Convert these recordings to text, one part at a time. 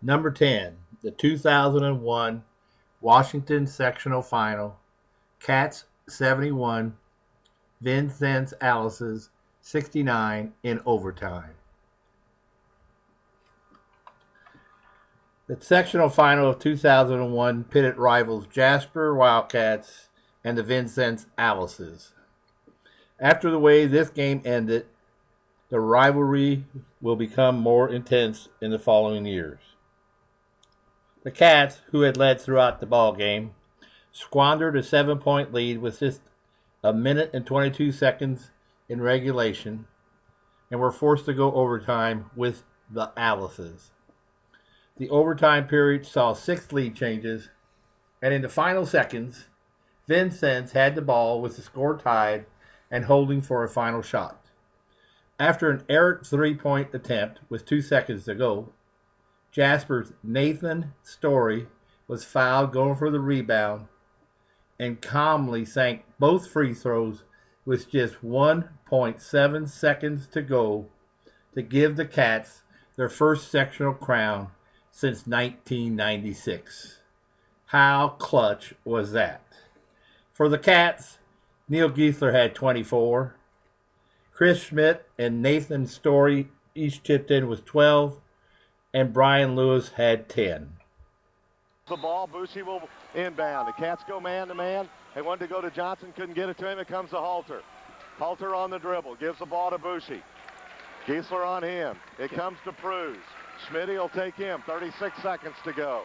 Number 10, the 2001 Washington Sectional Final, Cats 71, Vincennes Alice's 69 in overtime. The sectional final of 2001 pitted rivals Jasper Wildcats and the Vincennes Alices. After the way this game ended, the rivalry will become more intense in the following years. The Cats, who had led throughout the ball game, squandered a 7-point lead with just a minute and 22 seconds in regulation and were forced to go overtime with the Alices. The overtime period saw 6 lead changes, and in the final seconds, Vincennes had the ball with the score tied and holding for a final shot. After an errant 3-point attempt with 2 seconds to go, Jasper's Nathan Story was fouled going for the rebound and calmly sank both free throws with just 1.7 seconds to go to give the Cats their first sectional crown since 1996. How clutch was that? For the Cats, Neil Giesler had 24. Chris Schmidt and Nathan Story each chipped in with 12, and Brian Lewis had 10. The ball, Bushy will inbound. The Cats go man-to-man. They wanted to go to Johnson, couldn't get it to him. It comes to Halter. Halter on the dribble, gives the ball to Bushy. Giesler on him. It comes to Pruz. Schmidt will take him. 36 seconds to go.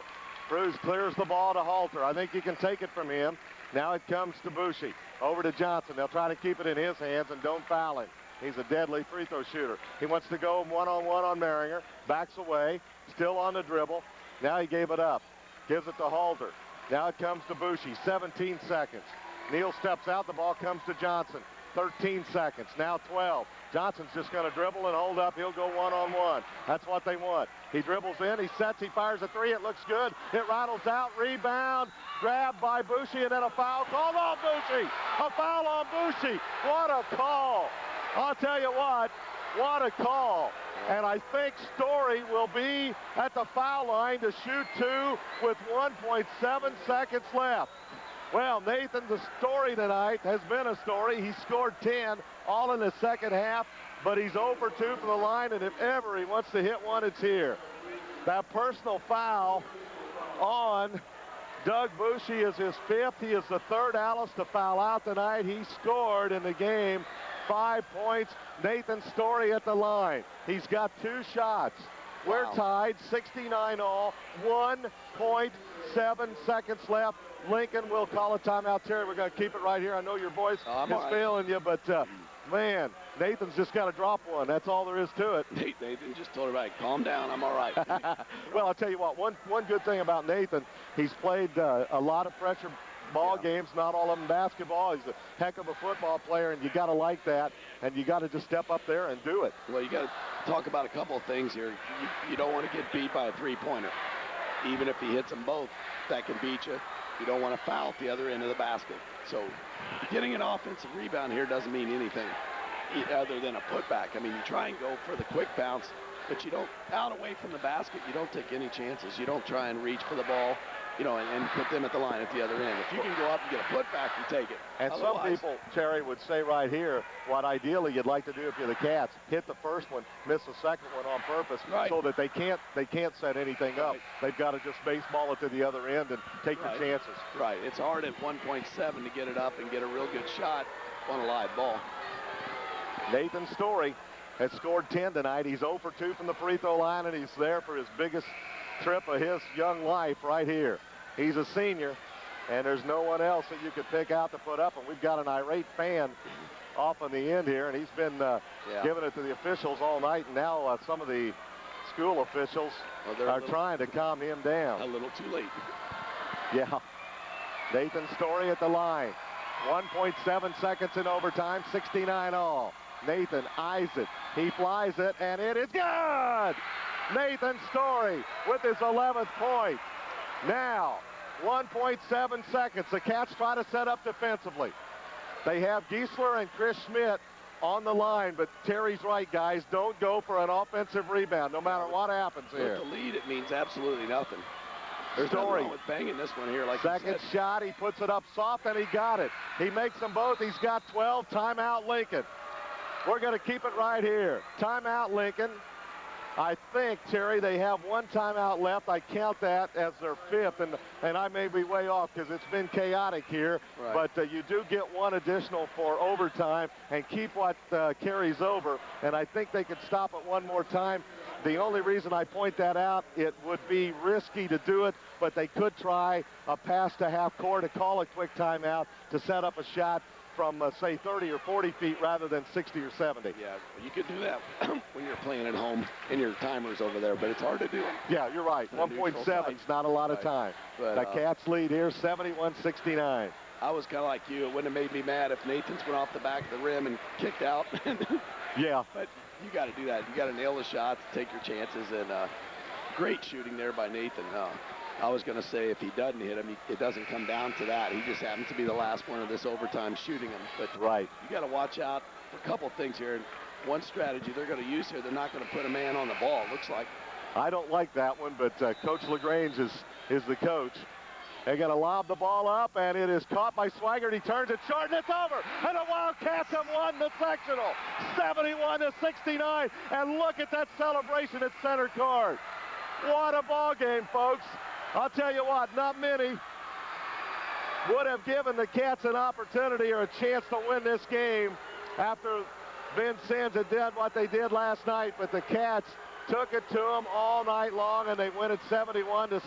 Pruz clears the ball to Halter. I think he can take it from him. Now it comes to Bushy. Over to Johnson. They'll try to keep it in his hands and don't foul him. He's a deadly free throw shooter. He wants to go one-on-one on Maringer. Backs away. Still on the dribble. Now he gave it up. Gives it to Halter. Now it comes to Bushy. 17 seconds. Neal steps out. The ball comes to Johnson. 13 seconds. Now 12. Johnson's just going to dribble and hold up. He'll go one-on-one. That's what they want. He dribbles in. He sets. He fires a three. It looks good. It rattles out. Rebound. Grabbed by Bushy and then a foul called on Bushy. A foul on Bushy. What a call. I'll tell you what a call. And I think Story will be at the foul line to shoot two with 1.7 seconds left. Well, Nathan, the story tonight has been a story. He scored 10 all in the second half, but he's 0 for 2 from the line, and if ever he wants to hit one, it's here. That personal foul on Doug Bushy is his 5th. He is the 3rd Alice to foul out tonight. He scored in the game. 5 points. Nathan Story at the line. He's got 2 shots. We're tied, 69 all, 1.7 seconds left. Lincoln will call a timeout. Terry, we're going to keep it right here. I know your voice is failing you, but man, Nathan's just got to drop one. That's all there is to it. Nathan just told everybody, calm down, I'm all right. Well, I'll tell you what, one good thing about Nathan, he's played a lot of pressure ball games, not all of them basketball. He's a heck of a football player, and you got to like that, and you got to just step up there and do it. Well, you got to talk about a couple of things here. You don't want to get beat by a three-pointer. Even if he hits them both, that can beat you. You don't want to foul at the other end of the basket. So getting an offensive rebound here doesn't mean anything other than a putback. I mean, you try and go for the quick bounce, but you don't, out away from the basket, you don't take any chances. You don't try and reach for the ball, you know, and put them at the line at the other end. If you can go up and get a putback, you take it. And some people, Terry, would say right here, what ideally you'd like to do if you're the Cats, hit the first one, miss the second one on purpose, so that they can't set anything up. They've got to just baseball it to the other end and take your chances. Right. It's hard at 1.7 to get it up and get a real good shot on a live ball. Nathan Story has scored 10 tonight. He's 0 for 2 from the free throw line, and he's there for his biggest trip of his young life right here. He's a senior, and there's no one else that you could pick out to put up, and we've got an irate fan off on the end here, and he's been giving it to the officials all night, and now some of the school officials are trying to calm him down. A little too late. Yeah. Nathan Story at the line. 1.7 seconds in overtime, 69 all. Nathan eyes it. He flies it, and it is good! Nathan Story with his 11th point. Now, 1.7 seconds. The Cats try to set up defensively. They have Giesler and Chris Schmidt on the line, but Terry's right, guys. Don't go for an offensive rebound, no matter what happens here. With the lead, it means absolutely nothing. There's nothing wrong with banging this one here, like Second shot, he puts it up soft, and he got it. He makes them both. He's got 12. Timeout, Lincoln. We're going to keep it right here. Timeout, Lincoln. I think, Terry, they have one timeout left. I count that as their fifth, and I may be way off because it's been chaotic here. Right. But you do get one additional for overtime and keep what carries over. And I think they could stop it one more time. The only reason I point that out, it would be risky to do it, but they could try a pass to half court to call a quick timeout to set up a shot from, say, 30 or 40 feet rather than 60 or 70. Yeah, you could do that when you're playing at home and your timer's over there, but it's hard to do. Yeah, you're right. 1.7 is not a lot of time. But, the Cats lead here, 71-69. I was kind of like you. It wouldn't have made me mad if Nathan's went off the back of the rim and kicked out. Yeah. But you got to do that. You got to nail the shots, take your chances, and great shooting there by Nathan. I was going to say if he doesn't hit him, it doesn't come down to that. He just happens to be the last one of this overtime shooting him. But right, you got to watch out for a couple things here. One strategy they're going to use here, they're not going to put a man on the ball, it looks like. I don't like that one, but Coach LaGrange is the coach. They're going to lob the ball up, and it is caught by Swigert. He turns it short, and it's over. And the Wildcats have won the sectional, 71-69. And look at that celebration at center court. What a ball game, folks. I'll tell you what, not many would have given the Cats an opportunity or a chance to win this game after Vincennes had done what they did last night, but the Cats took it to them all night long, and they win it 71-69.